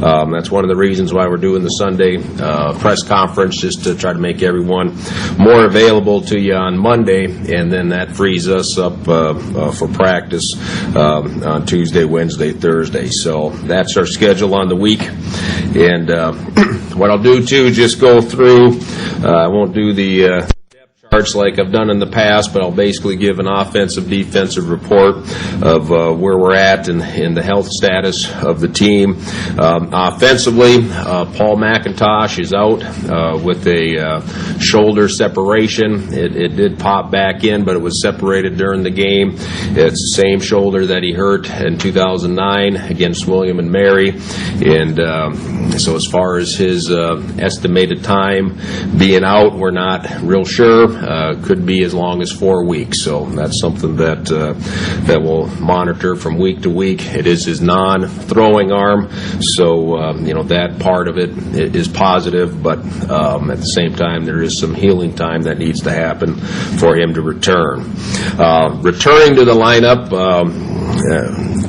That's one of the reasons why we're doing the Sunday press conference, just to try to make everyone more available to you on Monday, and then that frees us up for practice on Tuesday, Wednesday, Thursday. So that's our schedule on the week. And what I'll do too, just go through, I won't do the charts like I've done in the past, but I'll basically give an offensive, defensive report of where we're at and the health status of the team. Offensively, Paul McIntosh is out with a shoulder separation. It did pop back in, but it was separated during the game. It's the same shoulder that he hurt in 2009 against William and Mary, and so as far as his estimated time being out, we're not real sure. Could be as long as 4 weeks, so that's something that we'll monitor from week to week. It is his non-throwing arm, so that part of it is positive, but at the same time there is some healing time that needs to happen for him to return. Returning to the lineup,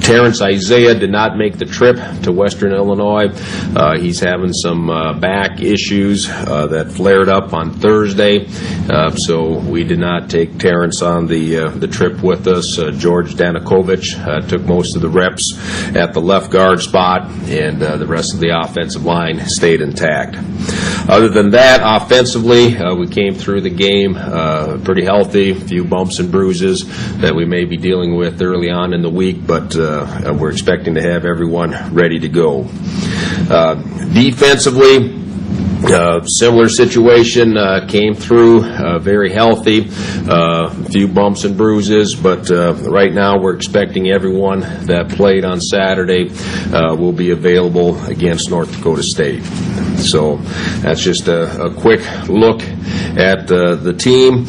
Terrence Isaiah did not make the trip to Western Illinois. He's having some back issues that flared up on Thursday, so we did not take Terrence on the trip with us. George Danikovich took most of the reps at the left guard spot, and the rest of the offensive line stayed intact. Other than that, offensively, we came through the game pretty healthy. A few bumps and bruises that we may be dealing with early on in the week, but we're expecting to have everyone ready to go. Defensively, similar situation, came through very healthy, a few bumps and bruises, but right now we're expecting everyone that played on Saturday will be available against North Dakota State. So that's just a quick look at the team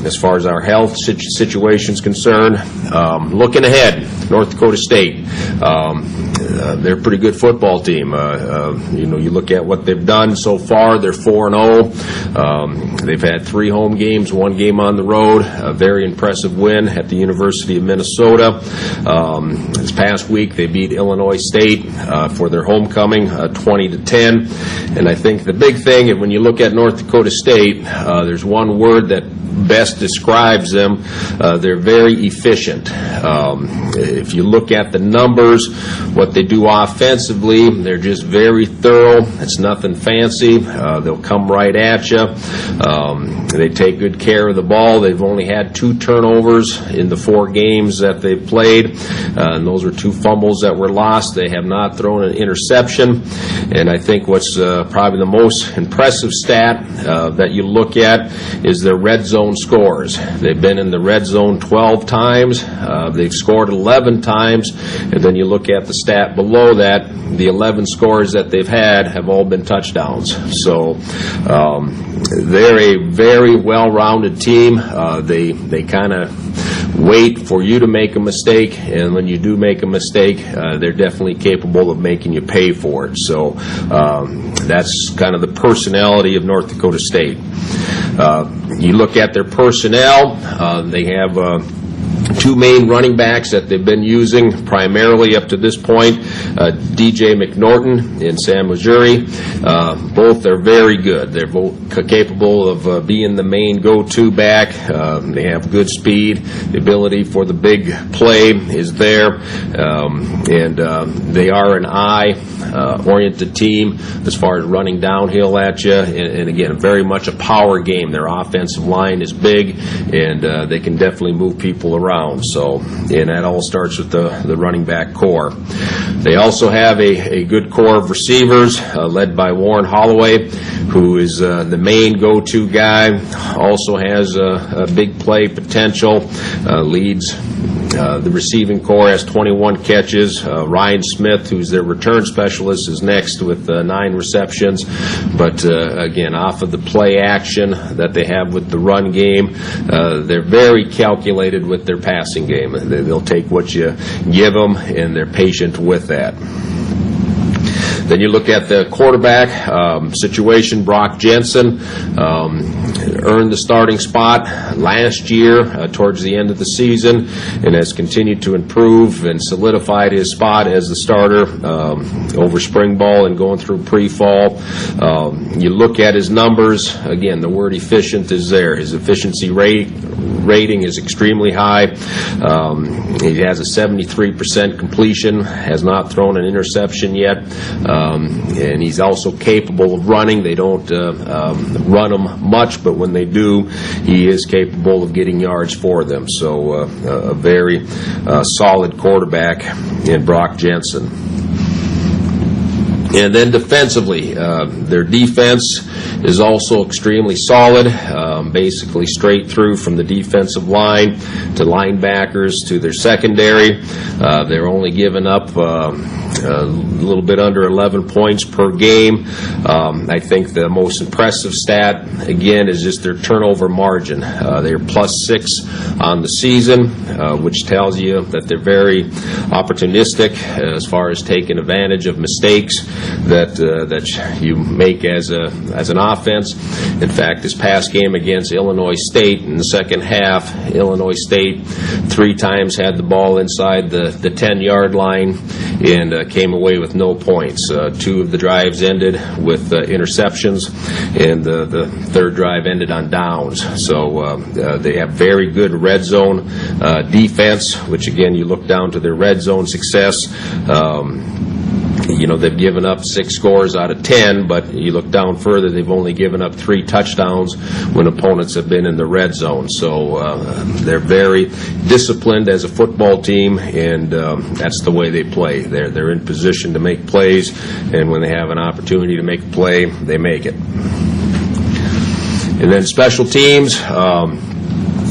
as far as our health situation is concerned. Looking ahead, North Dakota State, they're a pretty good football team. You look at what they've done so far. They're 4-0. They've had 3 home games, 1 game on the road. A very impressive win at the University of Minnesota. This past week, they beat Illinois State for their homecoming, 20-10. And I think the big thing, and when you look at North Dakota State, there's one word that best describes them. They're very efficient. If you look at the numbers, what they do offensively, they're just very thorough. It's nothing fancy. They'll come right at you. They take good care of the ball. They've only had 2 turnovers in the 4 games that they've played, and those were 2 fumbles that were lost. They have not thrown an interception, and I think what's probably the most impressive stat that you look at is their red zone scores. They've been in the red zone 12 times. They've scored 11 times, and then you look at the stat below that, the 11 scores that they've had have all been touchdowns. So they're a very well-rounded team. They kind of wait for you to make a mistake, and when you do make a mistake, they're definitely capable of making you pay for it. So that's kind of the personality of North Dakota State. You look at their personnel, they have 2 main running backs that they've been using primarily up to this point, DJ McNorton and Sam Missouri. Both are very good. They're both capable of being the main go-to back. They have good speed. The ability for the big play is there. And they are an eye-oriented team as far as running downhill at you. And again, very much a power game. Their offensive line is big, and they can definitely move people around. So, and that all starts with the running back core. They also have a good core of receivers led by Warren Holloway, who is the main go-to guy. Also has a big play potential. Leads the receiving core, has 21 catches. Ryan Smith, who's their return specialist, is next with 9 receptions. But again, off of the play action that they have with the run game, they're very calculated with their passing game. They'll take what you give them, and they're patient with that. Then you look at the quarterback situation. Brock Jensen earned the starting spot last year towards the end of the season and has continued to improve and solidified his spot as the starter over spring ball and going through pre-fall. You look at his numbers, again, the word efficient is there. His efficiency rating is extremely high. He has a 73% completion, has not thrown an interception yet, and he's also capable of running. They don't run him much, but when they do, he is capable of getting yards for them. So a very solid quarterback in Brock Jensen. And then defensively, their defense is also extremely solid, basically straight through from the defensive line to linebackers to their secondary. They're only giving up a little bit under 11 points per game. I think the most impressive stat, again, is just their turnover margin. They're +6 on the season, which tells you that they're very opportunistic as far as taking advantage of mistakes that you make as an offense. In fact, this past game against Illinois State in the second half, Illinois State 3 times had the ball inside the 10-yard line and came away with no points. 2 of the drives ended with interceptions, and the third drive ended on downs. So they have very good red zone defense, which again, you look down to their red zone success. They've given up 6 scores out of 10, but you look down further, they've only given up 3 touchdowns when opponents have been in the red zone. So they're very disciplined as a football team, and that's the way they play. They're in position to make plays, and when they have an opportunity to make a play, they make it. And then special teams.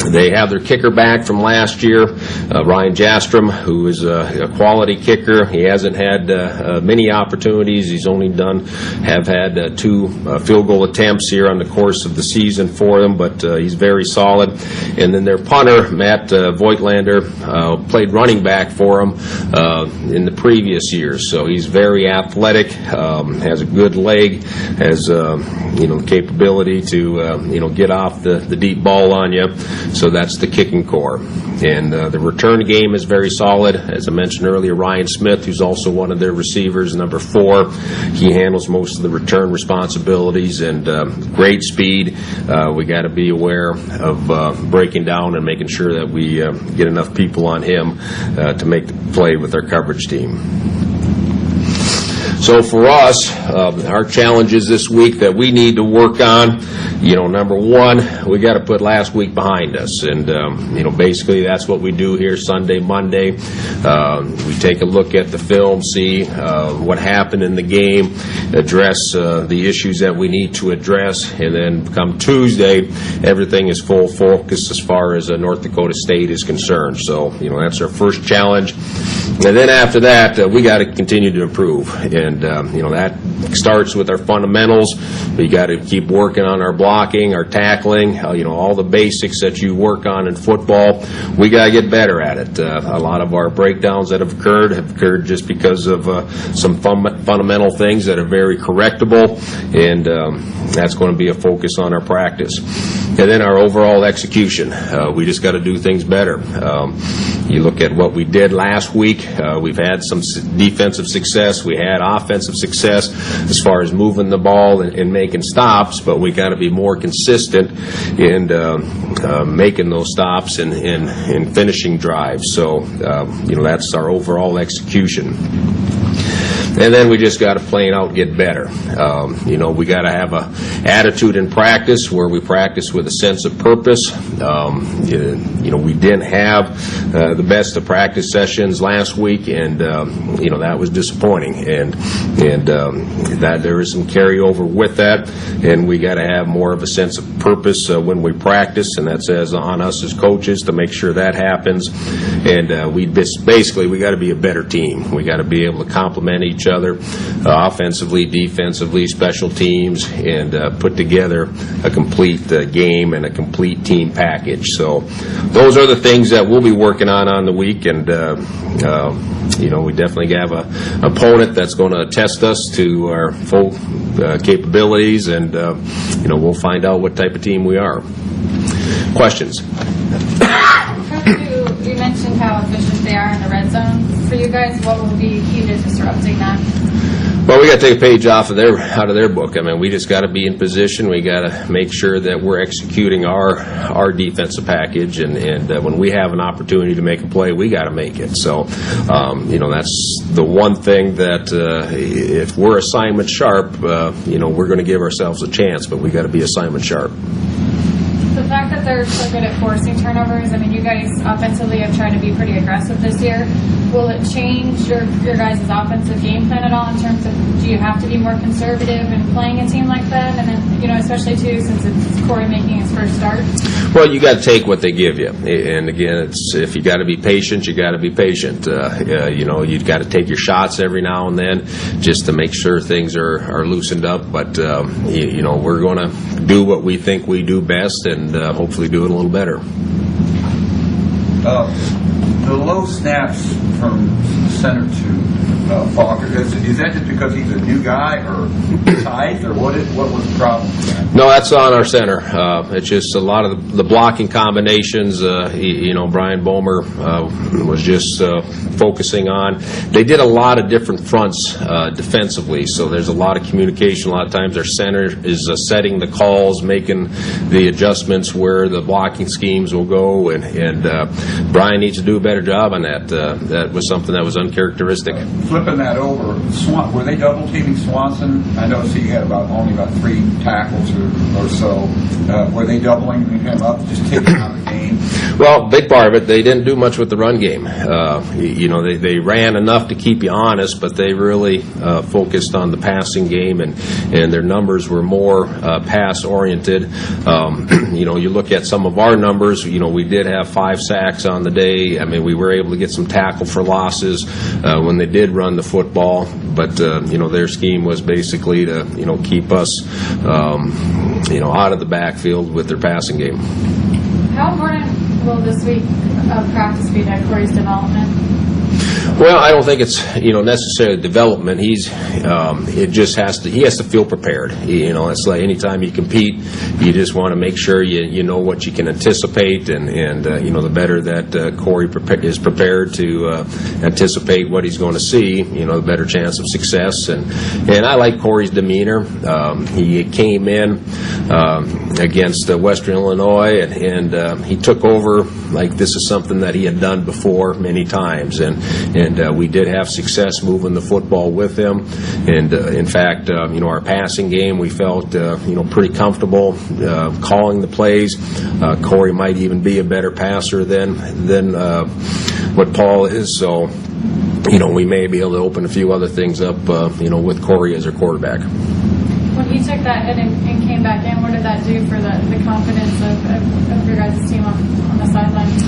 They have their kicker back from last year, Ryan Jastrom, who is a quality kicker. He hasn't had many opportunities. He's only have had 2 field goal attempts here on the course of the season for them, but he's very solid. And then their punter, Matt Voigtlander, played running back for him in the previous years. So he's very athletic, has a good leg, has the capability to get off the deep ball on you. So that's the kicking core. And the return game is very solid. As I mentioned earlier, Ryan Smith, who's also one of their receivers, number 4, he handles most of the return responsibilities, and great speed. We got to be aware of breaking down and making sure that we get enough people on him to make the play with our coverage team. So for us, our challenges this week that we need to work on, number 1, we got to put last week behind us, and basically that's what we do here Sunday, Monday. We take a look at the film, see what happened in the game, address the issues that we need to address, and then come Tuesday, everything is full focus as far as North Dakota State is concerned. So that's our first challenge, and then after that we got to continue to improve, and that starts with our fundamentals. We got to keep working on our blocking, our tackling, all the basics that you work on in football. We got to get better at it. A lot of our breakdowns that have occurred just because of some fundamental things that are very correctable, and that's going to be a focus on our practice. And then our overall execution. We just got to do things better. You look at what we did last week. We've had some defensive success. We had offensive success as far as moving the ball and making stops, but we got to be more consistent in making those stops and finishing drives. So, that's our overall execution. And then we just got to plain out get better. We got to have a attitude in practice where we practice with a sense of purpose. We didn't have the best of practice sessions last week, and that was disappointing. And that there is some carryover with that, and we got to have more of a sense of purpose when we practice, and that's on us as coaches to make sure that happens. And we got to be a better team. We got to be able to complement each other, offensively, defensively, special teams, and put together a complete game and a complete team package. So those are the things that we'll be working on the week, and we definitely have an opponent that's going to test us to our full capabilities, and we'll find out what type of team we are. Questions? You mentioned how efficient they are in the red zone. For you guys, what will be key to disrupting that? Well, we got to take a page out of their book. I mean, we just got to be in position. We got to make sure that we're executing our defensive package, and when we have an opportunity to make a play, we got to make it. So, that's the one thing that if we're assignment sharp, we're going to give ourselves a chance, but we got to be assignment sharp. The fact that they're so good at forcing turnovers, I mean, you guys offensively have tried to be pretty aggressive this year. Will it change your guys' offensive game plan at all in terms of, do you have to be more conservative in playing a team like that? And then, especially too, since it's Corey making his first start? Well, you got to take what they give you. And again, if you got to be patient, you got to be patient. You've got to take your shots every now and then just to make sure things are loosened up. But, we're going to do what we think we do best, and hopefully do it a little better. The low snaps from center to Falker, is that just because he's a new guy or size, or what was the problem with that? No, that's on our center. It's just a lot of the blocking combinations. Brian Bomer was just focusing on. They did a lot of different fronts defensively, so there's a lot of communication. A lot of times our center is setting the calls, making the adjustments where the blocking schemes will go, and Brian needs to do a better job on that. That was something that was uncharacteristic. Flipping that over, were they double teaming Swanson? I noticed he had only about 3 tackles or so. Were they doubling him up, just taking him out of the game? Well, big part of it, they didn't do much with the run game. They ran enough to keep you honest, but they really focused on the passing game, and their numbers were more pass-oriented. You look at some of our numbers, we did have 5 sacks on the day. I mean, we were able to get some tackle for losses when they did run the football, but, their scheme was basically to, keep us, out of the backfield with their passing game. How important will this week of practice be to Corey's development? Well, I don't think it's necessarily development. He has to feel prepared. It's like anytime you compete, you just want to make sure you know what you can anticipate, and the better that Corey is prepared to anticipate what he's going to see, the better chance of success. And I like Corey's demeanor. He came in against Western Illinois, and he took over like this is something that he had done before many times, and we did have success moving the football with him. And in fact, our passing game, we felt pretty comfortable calling the plays. Corey might even be a better passer than what Paul is. So we may be able to open a few other things up with Corey as our quarterback. When he took that hit and came back in, what did that do for the confidence of your guys' team on the sidelines?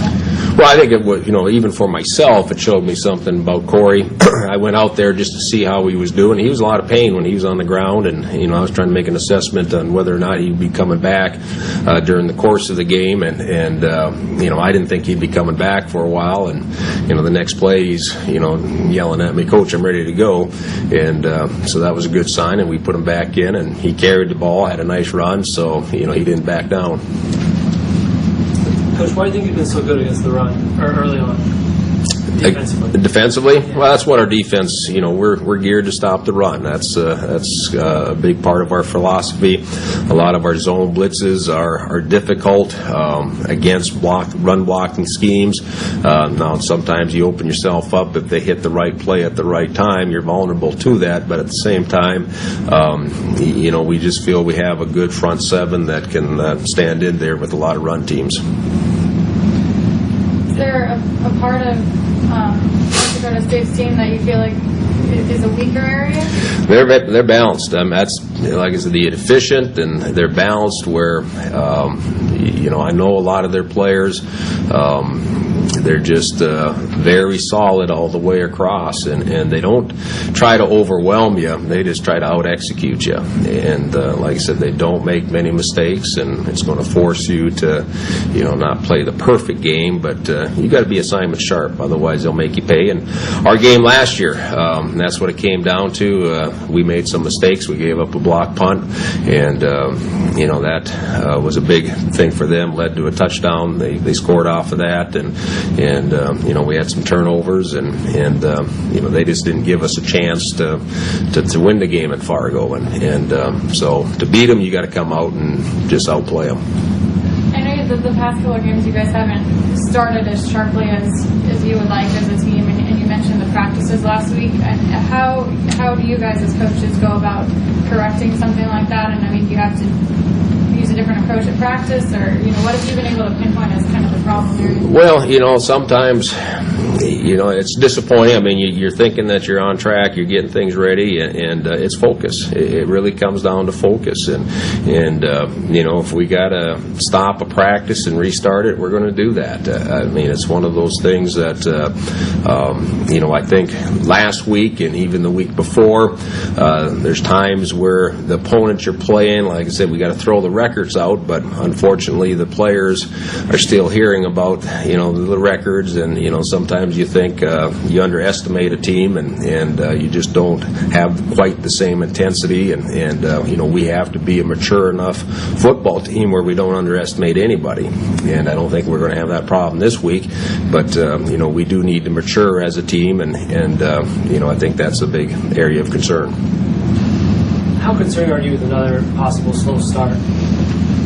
Well, I think it would, even for myself, it showed me something about Corey. I went out there just to see how he was doing. He was in a lot of pain when he was on the ground, and I was trying to make an assessment on whether or not he'd be coming back during the course of the game, and I didn't think he'd be coming back for a while. And the next play, he's yelling at me, "Coach, I'm ready to go," and so that was a good sign. And we put him back in, and he carried the ball, had a nice run, so he didn't back down. Coach, why do you think you've been so good against the run, or early on, defensively? Well, that's what our defense, we're geared to stop the run. That's a big part of our philosophy. A lot of our zone blitzes are difficult against run blocking schemes. Now, sometimes you open yourself up. If they hit the right play at the right time, you're vulnerable to that. But at the same time, we just feel we have a good front seven that can stand in there with a lot of run teams. Is there a part of North Dakota State's team that you feel like is a weaker area? They're balanced. That's, like I said, the efficient, and they're balanced where, I know a lot of their players, they're just very solid all the way across, and they don't try to overwhelm you. They just try to out-execute you. And like I said, they don't make many mistakes, and it's going to force you to, not play the perfect game, but you got to be assignment sharp, otherwise they'll make you pay. And our game last year, that's what it came down to. We made some mistakes. We gave up a block punt, and that was a big thing for them. Led to a touchdown. They scored off of that, and we had some turnovers, and they just didn't give us a chance to win the game at Fargo, and so to beat them, you got to come out and just outplay them. I know that the past couple of games you guys haven't started as sharply as you would like as a team, and you mentioned the practices last week. And how do you guys as coaches go about correcting something like that? And I mean, do you have to use a different approach at practice, or what have you been able to pinpoint as kind of the problem area? Well, sometimes it's disappointing. I mean, you're thinking that you're on track, you're getting things ready, and it's focus. It really comes down to focus, and if we got to stop a practice and restart it, we're going to do that. I mean, it's one of those things that I think last week and even the week before, there's times where the opponent you're playing, like I said, we got to throw the records out, but unfortunately the players are still hearing about the records, and sometimes you think you underestimate a team, and you just don't have quite the same intensity, and we have to be a mature enough football team where we don't underestimate anybody, and I don't think we're going to have that problem this week, but we do need to mature as a team, and I think that's a big area of concern. How concerned are you with another possible slow start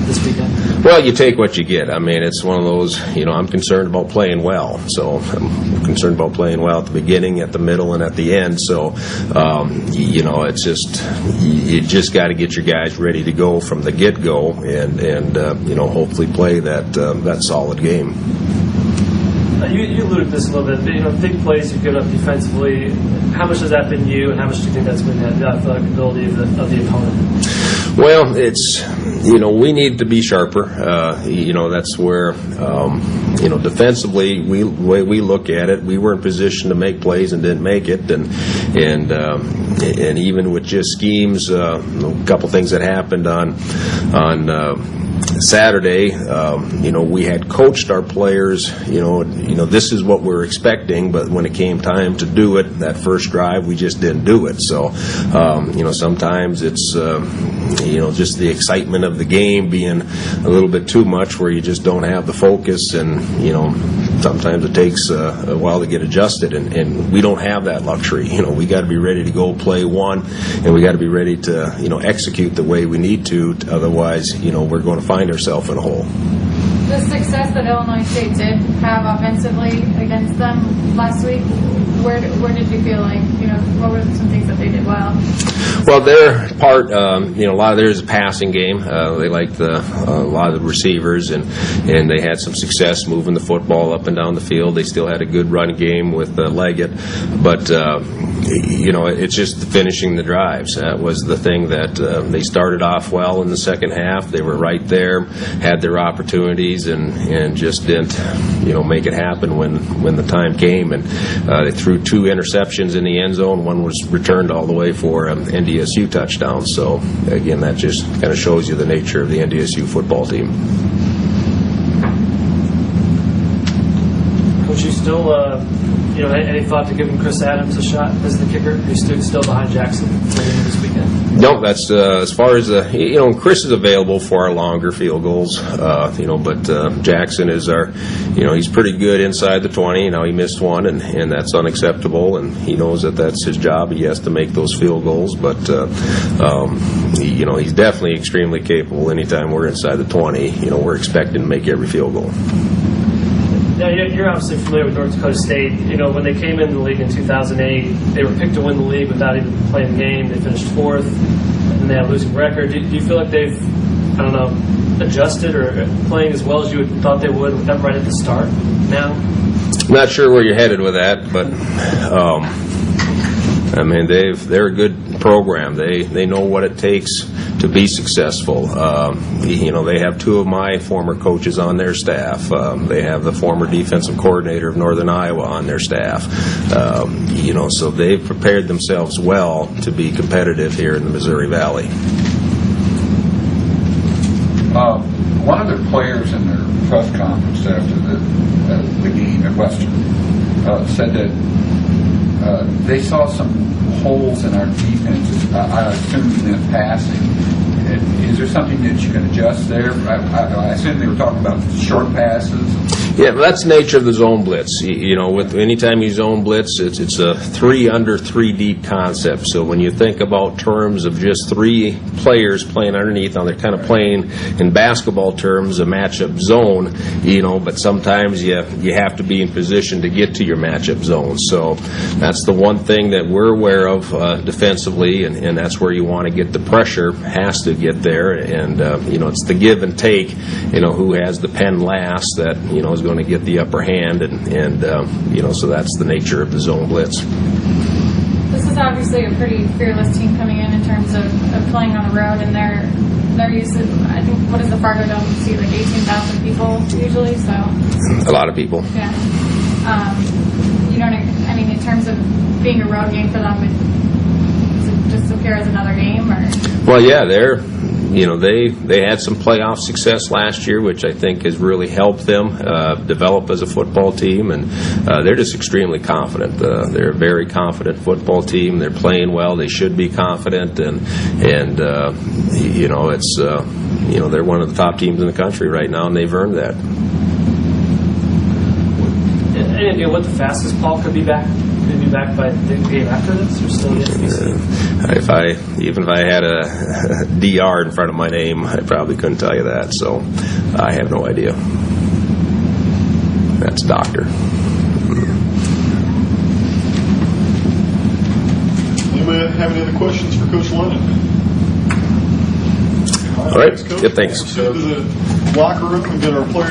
this weekend? Well, you take what you get. I mean, it's one of those, I'm concerned about playing well. So I'm concerned about playing well at the beginning, at the middle, and at the end. So, it's just, you just got to get your guys ready to go from the get-go and hopefully play that solid game. You alluded to this a little bit, but, big plays you've given up defensively. How much has that been you, and how much do you think that's been the athletic ability of the opponent? Well, it's, we need to be sharper. That's where, defensively, the way we look at it, we were in position to make plays and didn't make it, and even with just schemes, a couple things that happened on Saturday, we had coached our players, this is what we're expecting, but when it came time to do it, that first drive, we just didn't do it. So, sometimes it's, just the excitement of the game being a little bit too much where you just don't have the focus, and, sometimes it takes a while to get adjusted, and we don't have that luxury. We got to be ready to go play one, and we got to be ready to, execute the way we need to, otherwise, we're going to find ourselves in a hole. The success that Illinois State did have offensively against them last week, where did you feel like, what were some things that they did well? Well, their part, a lot of theirs is a passing game. They liked a lot of the receivers, and they had some success moving the football up and down the field. They still had a good run game with Leggett, but it's just finishing the drives. That was the thing that they started off well in the second half. They were right there, had their opportunities, and just didn't, make it happen when the time came. And they threw 2 interceptions in the end zone. One was returned all the way for NDSU touchdown. So again, that just kind of shows you the nature of the NDSU football team. Coach, you still, any thought to giving Chris Adams a shot as the kicker? Are you still behind Jackson this weekend? No, that's as far as Chris is available for our longer field goals, but Jackson is our, he's pretty good inside the 20. He missed one, and that's unacceptable, and he knows that that's his job. He has to make those field goals, but he's definitely extremely capable. Anytime we're inside the 20, we're expecting to make every field goal. Now, you're obviously familiar with North Dakota State. When they came into the league in 2008, they were picked to win the league without even playing the game. They finished 4th, and they had a losing record. Do you feel like they've, adjusted or playing as well as you thought they would with them right at the start now? Not sure where you're headed with that, but I mean, they're a good program. They know what it takes to be successful. They have two of my former coaches on their staff. They have the former defensive coordinator of Northern Iowa on their staff. So they've prepared themselves well to be competitive here in the Missouri Valley. One of their players in their press conference after the game at Western said that they saw some holes in our defense. I assume in passing. Is there something that you can adjust there? I assume they were talking about short passes. Yeah, well, that's the nature of the zone blitz. With anytime you zone blitz, it's a 3 under 3 deep concept. So when you think about terms of just 3 players playing underneath, now they're kind of playing in basketball terms a matchup zone. But sometimes you have to be in position to get to your matchup zone. So that's the one thing that we're aware of defensively, and that's where you want to get the pressure. Has to get there, and it's the give and take. Who has the pen last that is going to get the upper hand, and so that's the nature of the zone blitz. This is obviously a pretty fearless team coming in terms of playing on the road, and they're used to, I think, what is the Fargo Dome? You see like 18,000 people usually, so A lot of people. yeah. In terms of being a road game for them, does it just appear as another game, or? Well, yeah, they had some playoff success last year, which I think has really helped them develop as a football team, and they're just extremely confident. They're a very confident football team. They're playing well. They should be confident, and it's they're one of the top teams in the country right now, and they've earned that. Any idea what the fastest Paul could be back? Could be back by the game after this, or still yet to be seen? Even if I had a DR in front of my name, I probably couldn't tell you that. So I have no idea. That's doctor. Anybody have any other questions for Coach Lennon? All right. Thanks, Coach. Good, thanks. We'll step to the locker room and get our players.